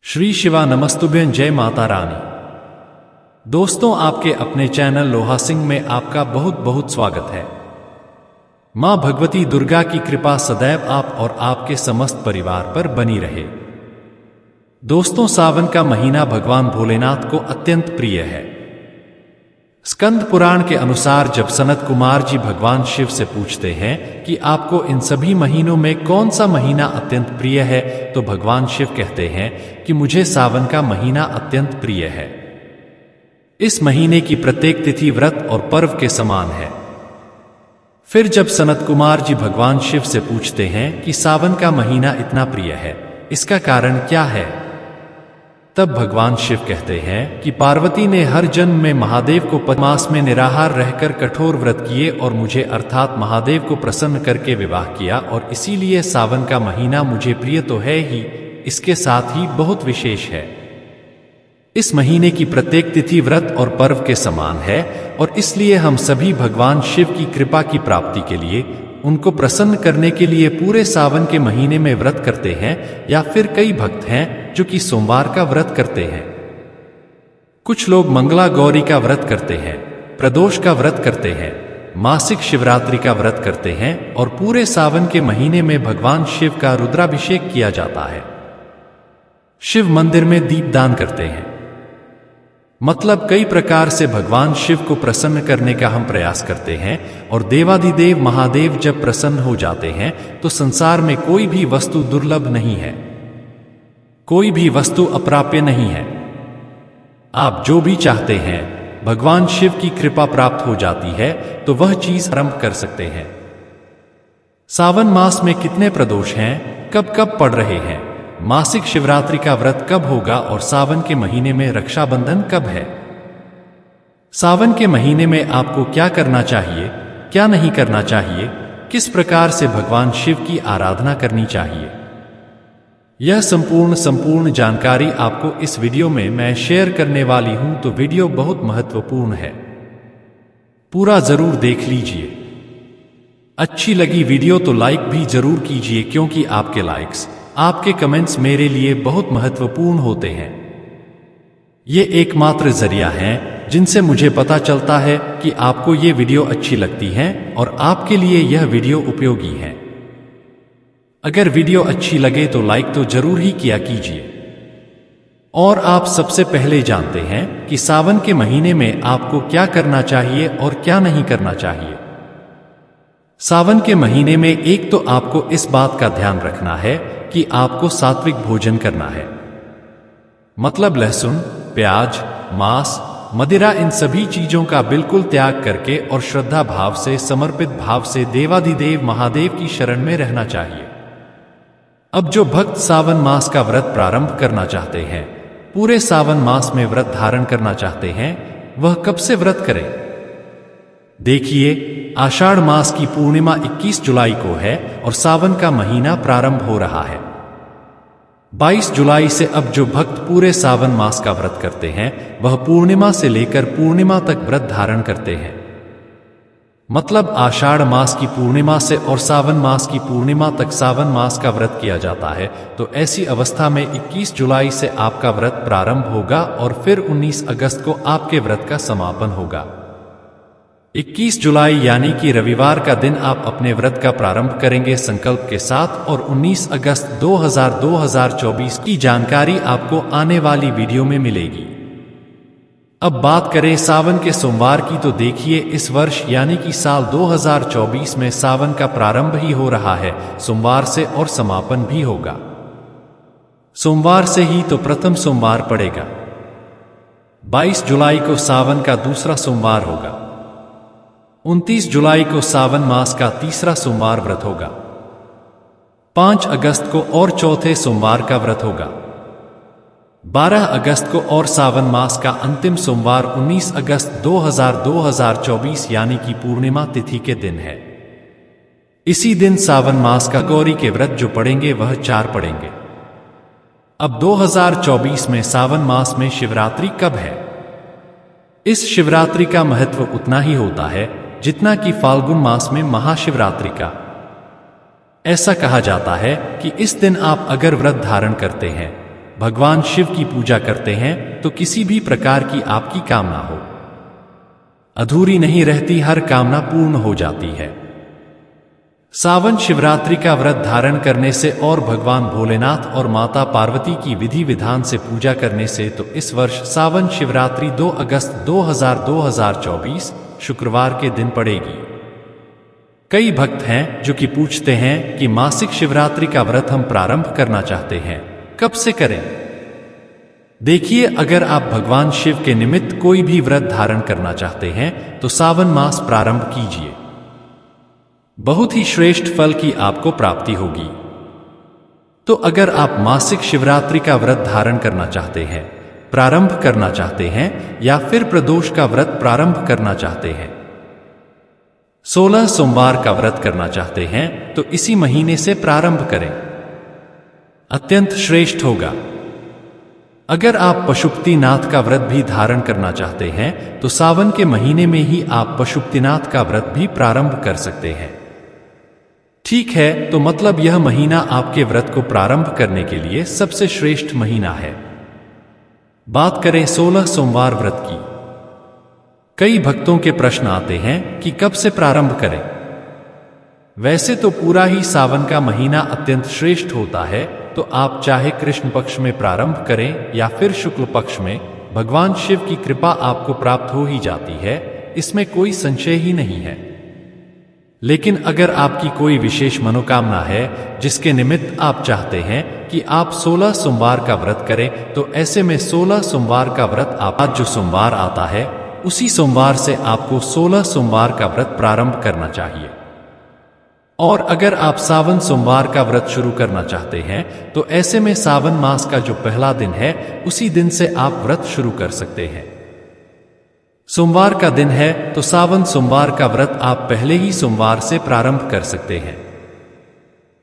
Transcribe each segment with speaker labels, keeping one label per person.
Speaker 1: श्री शिवा नमस्तुभ्यं, जय माता रानी। दोस्तों, आपके अपने चैनल लोहा सिंह में आपका बहुत बहुत स्वागत है। मां भगवती दुर्गा की कृपा सदैव आप और आपके समस्त परिवार पर बनी रहे। दोस्तों, सावन का महीना भगवान भोलेनाथ को अत्यंत प्रिय है। स्कंद पुराण के अनुसार जब सनत कुमार जी भगवान शिव से पूछते हैं कि आपको इन सभी महीनों में कौन सा महीना अत्यंत प्रिय है, तो भगवान शिव कहते हैं कि मुझे सावन का महीना अत्यंत प्रिय है। इस महीने की प्रत्येक तिथि व्रत और पर्व के समान है। फिर जब सनत कुमार जी भगवान शिव से पूछते हैं कि सावन का महीना इतना प्रिय है, इसका कारण क्या है, तब भगवान शिव कहते हैं कि पार्वती ने हर जन्म में महादेव को मास में निराहार रहकर कठोर व्रत किए और मुझे अर्थात महादेव को प्रसन्न करके विवाह किया, और इसीलिए सावन का महीना मुझे प्रिय तो है ही, इसके साथ ही बहुत विशेष है। इस महीने की प्रत्येक तिथि व्रत और पर्व के समान है, और इसलिए हम सभी भगवान शिव की कृपा की प्राप्ति के लिए, उनको प्रसन्न करने के लिए पूरे सावन के महीने में व्रत करते हैं। या फिर कई भक्त हैं जो कि सोमवार का व्रत करते हैं। कुछ लोग मंगला गौरी का व्रत करते हैं, प्रदोष का व्रत करते हैं, मासिक शिवरात्रि का व्रत करते हैं, और पूरे सावन के महीने में भगवान शिव का रुद्राभिषेक किया जाता है। शिव मंदिर में दीपदान करते हैं। मतलब कई प्रकार से भगवान शिव को प्रसन्न करने का हम प्रयास करते हैं, और देवाधिदेव महादेव जब प्रसन्न हो जाते हैं तो संसार में कोई भी वस्तु दुर्लभ नहीं है, कोई भी वस्तु अप्राप्य नहीं है। आप जो भी चाहते हैं, भगवान शिव की कृपा प्राप्त हो जाती है तो वह चीज आरंभ कर सकते हैं। सावन मास में कितने प्रदोष हैं, कब कब पड़ रहे हैं, मासिक शिवरात्रि का व्रत कब होगा, और सावन के महीने में रक्षाबंधन कब है। सावन के महीने में आपको क्या करना चाहिए, क्या नहीं करना चाहिए, किस प्रकार से भगवान शिव की आराधना करनी चाहिए, यह संपूर्ण जानकारी आपको इस वीडियो में मैं शेयर करने वाली हूं। तो वीडियो बहुत महत्वपूर्ण है, पूरा जरूर देख लीजिए। अच्छी लगी वीडियो तो लाइक भी जरूर कीजिए, क्योंकि आपके लाइक्स, आपके कमेंट्स मेरे लिए बहुत महत्वपूर्ण होते हैं। ये एकमात्र जरिया है जिनसे मुझे पता चलता है कि आपको ये वीडियो अच्छी लगती है और आपके लिए यह वीडियो उपयोगी है। अगर वीडियो अच्छी लगे तो लाइक तो जरूर ही किया कीजिए। और आप सबसे पहले जानते हैं कि सावन के महीने में आपको क्या करना चाहिए और क्या नहीं करना चाहिए। सावन के महीने में एक तो आपको इस बात का ध्यान रखना है कि आपको सात्विक भोजन करना है। मतलब लहसुन, प्याज, मांस, मदिरा, इन सभी चीजों का बिल्कुल त्याग करके और श्रद्धा भाव से, समर्पित भाव से देवाधिदेव महादेव की शरण में रहना चाहिए। अब जो भक्त सावन मास का व्रत प्रारंभ करना चाहते हैं, पूरे सावन मास में व्रत धारण करना चाहते हैं, वह कब से व्रत करें? देखिए, आषाढ़ मास की पूर्णिमा 21 जुलाई को है और सावन का महीना प्रारंभ हो रहा है 22 जुलाई से। अब जो भक्त पूरे सावन मास का व्रत करते हैं, वह पूर्णिमा से लेकर पूर्णिमा तक व्रत धारण करते हैं। मतलब आषाढ़ मास की पूर्णिमा से और सावन मास की पूर्णिमा तक सावन मास का व्रत किया जाता है। तो ऐसी अवस्था में 21 जुलाई से आपका व्रत प्रारंभ होगा और फिर 19 अगस्त को आपके व्रत का समापन होगा। 21 जुलाई यानी कि रविवार का दिन आप अपने व्रत का प्रारंभ करेंगे संकल्प के साथ, और 19 अगस्त 2024 की जानकारी आपको आने वाली वीडियो में मिलेगी। अब बात करें सावन के सोमवार की, तो देखिए, इस वर्ष यानी कि साल 2024 में सावन का प्रारंभ ही हो रहा है सोमवार से, और समापन भी होगा सोमवार से ही। तो प्रथम सोमवार पड़ेगा 22 जुलाई को, सावन का दूसरा सोमवार होगा। 29 जुलाई को सावन मास का तीसरा सोमवार व्रत होगा। 5 अगस्त को और चौथे सोमवार का व्रत होगा। 12 अगस्त को और सावन मास का अंतिम सोमवार 19 अगस्त 2024 यानी कि पूर्णिमा तिथि के दिन है। इसी दिन सावन मास का गौरी के व्रत जो पड़ेंगे वह 4 पड़ेंगे। अब 2024 में सावन मास में शिवरात्रि कब है? इस शिवरात्रि का महत्व उतना ही होता है जितना कि फाल्गुन मास में महाशिवरात्रि का। ऐसा कहा जाता है कि इस दिन आप अगर व्रत धारण करते हैं भगवान शिव की पूजा करते हैं तो किसी भी प्रकार की आपकी कामना हो अधूरी नहीं रहती, हर कामना पूर्ण हो जाती है। सावन शिवरात्रि का व्रत धारण करने से और भगवान भोलेनाथ और माता पार्वती की विधि विधान से पूजा करने से तो इस वर्ष सावन शिवरात्रि 2 अगस्त 2024 शुक्रवार के दिन पड़ेगी। कई भक्त हैं जो कि पूछते हैं कि मासिक शिवरात्रि का व्रत हम प्रारंभ करना चाहते हैं, कब से करें? देखिए, अगर आप भगवान शिव के निमित्त कोई भी व्रत धारण करना चाहते हैं तो सावन मास प्रारंभ कीजिए। बहुत ही श्रेष्ठ फल की आपको प्राप्ति होगी। तो अगर आप मासिक शिवरात्रि का व्रत धारण करना चाहते हैं, प्रारंभ करना चाहते हैं या फिर प्रदोष का व्रत प्रारंभ करना चाहते हैं, 16 सोमवार का व्रत करना चाहते हैं तो इसी महीने से प्रारंभ करें, अत्यंत श्रेष्ठ होगा। अगर आप पशुपतिनाथ का व्रत भी धारण करना चाहते हैं तो सावन के महीने में ही आप पशुपतिनाथ का व्रत भी प्रारंभ कर सकते हैं। ठीक है, तो मतलब यह महीना आपके व्रत को प्रारंभ करने के लिए सबसे श्रेष्ठ महीना है। बात करें 16 सोमवार व्रत की। कई भक्तों के प्रश्न आते हैं कि कब से प्रारंभ करें। वैसे तो पूरा ही सावन का महीना अत्यंत श्रेष्ठ होता है, तो आप चाहे कृष्ण पक्ष में प्रारंभ करें या फिर शुक्ल पक्ष में, भगवान शिव की कृपा आपको प्राप्त हो ही जाती है, इसमें कोई संशय ही नहीं है। लेकिन अगर आपकी कोई विशेष मनोकामना है जिसके निमित्त आप चाहते हैं कि आप 16 सोमवार का व्रत करें, तो ऐसे में 16 सोमवार का व्रत आज जो सोमवार आता है उसी सोमवार से आपको 16 सोमवार का व्रत प्रारंभ करना चाहिए। और अगर आप सावन सोमवार का व्रत शुरू करना चाहते हैं तो ऐसे में सावन मास का जो पहला दिन है उसी दिन से आप व्रत शुरू कर सकते हैं। सोमवार का दिन है तो सावन सोमवार का व्रत आप पहले ही सोमवार से प्रारंभ कर सकते हैं।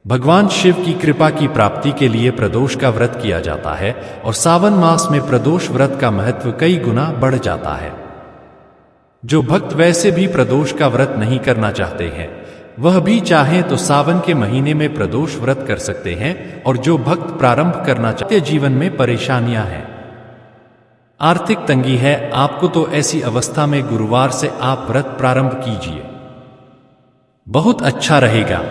Speaker 1: भगवान शिव की कृपा की प्राप्ति के लिए प्रदोष का व्रत किया जाता है और सावन मास में प्रदोष व्रत का महत्व कई गुना बढ़ जाता है। जो भक्त वैसे भी प्रदोष का व्रत नहीं करना चाहते हैं, वह भी चाहें तो सावन के महीने में प्रदोष व्रत कर सकते हैं। और जो भक्त प्रारंभ करना चाहते, जीवन में परेशानियां हैं, आर्थिक तंगी है आपको, तो ऐसी अवस्था में गुरुवार से आप व्रत प्रारंभ कीजिए, बहुत अच्छा रहेगा।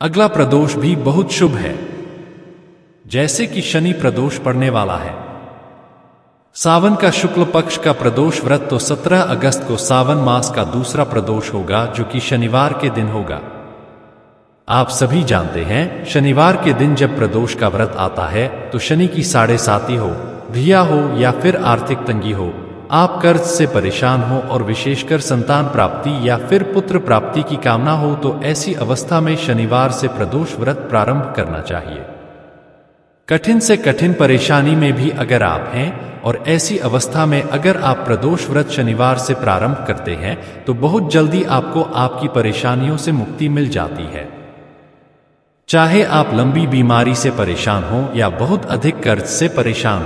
Speaker 1: अगला प्रदोष भी बहुत शुभ है, जैसे कि शनि प्रदोष पड़ने वाला है। सावन का शुक्ल पक्ष का प्रदोष व्रत तो 17 अगस्त को सावन मास का दूसरा प्रदोष होगा, जो कि शनिवार के दिन होगा। आप सभी जानते हैं, शनिवार के दिन जब प्रदोष का व्रत आता है तो शनि की 7.5 हो, धिया हो या फिर आर्थिक तंगी हो, आप कर्ज से परेशान हो और विशेषकर संतान प्राप्ति या फिर पुत्र प्राप्ति की कामना हो, तो ऐसी अवस्था में शनिवार से प्रदोष व्रत प्रारंभ करना चाहिए। कठिन से कठिन परेशानी में भी अगर आप हैं और ऐसी अवस्था में अगर आप प्रदोष व्रत शनिवार से प्रारंभ करते हैं तो बहुत जल्दी आपको आपकी परेशानियों से मुक्ति मिल जाती है। चाहे आप लंबी बीमारी से परेशान हो या बहुत अधिक कर्ज से परेशान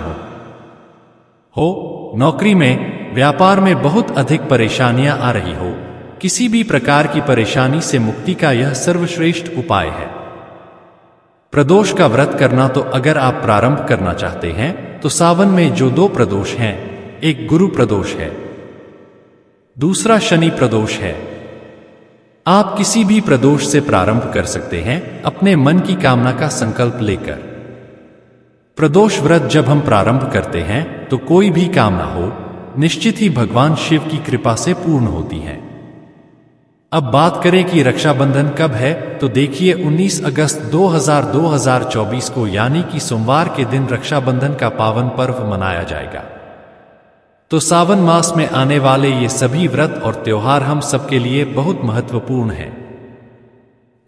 Speaker 1: हो, नौकरी में, व्यापार में बहुत अधिक परेशानियां आ रही हो, किसी भी प्रकार की परेशानी से मुक्ति का यह सर्वश्रेष्ठ उपाय है प्रदोष का व्रत करना। तो अगर आप प्रारंभ करना चाहते हैं तो सावन में जो 2 प्रदोष हैं, एक गुरु प्रदोष है, दूसरा शनि प्रदोष है, आप किसी भी प्रदोष से प्रारंभ कर सकते हैं अपने मन की कामना का संकल्प लेकर। प्रदोष व्रत जब हम प्रारंभ करते हैं तो कोई भी कामना हो, निश्चित ही भगवान शिव की कृपा से पूर्ण होती है। अब बात करें कि रक्षाबंधन कब है, तो देखिए 19 अगस्त 2024 को यानी कि सोमवार के दिन रक्षाबंधन का पावन पर्व मनाया जाएगा। तो सावन मास में आने वाले ये सभी व्रत और त्योहार हम सबके लिए बहुत महत्वपूर्ण हैं।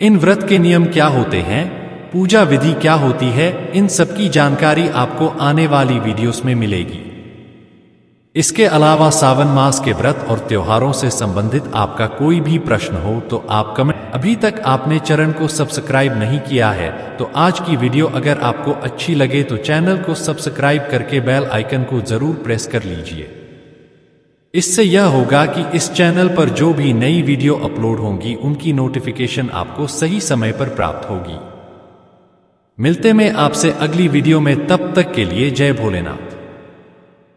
Speaker 1: इन व्रत के नियम क्या होते हैं, पूजा विधि क्या होती है, इन सब की जानकारी आपको आने वाली वीडियोस में मिलेगी। इसके अलावा सावन मास के व्रत और त्योहारों से संबंधित आपका कोई भी प्रश्न हो तो आप कमेंट। अभी तक आपने चैनल को सब्सक्राइब नहीं किया है तो आज की वीडियो अगर आपको अच्छी लगे तो चैनल को सब्सक्राइब करके बेल आइकन को जरूर प्रेस कर लीजिए। इससे यह होगा कि इस चैनल पर जो भी नई वीडियो अपलोड होंगी उनकी नोटिफिकेशन आपको सही समय पर प्राप्त होगी। मिलते मैं आपसे अगली वीडियो में, तब तक के लिए जय भोलेनाथ।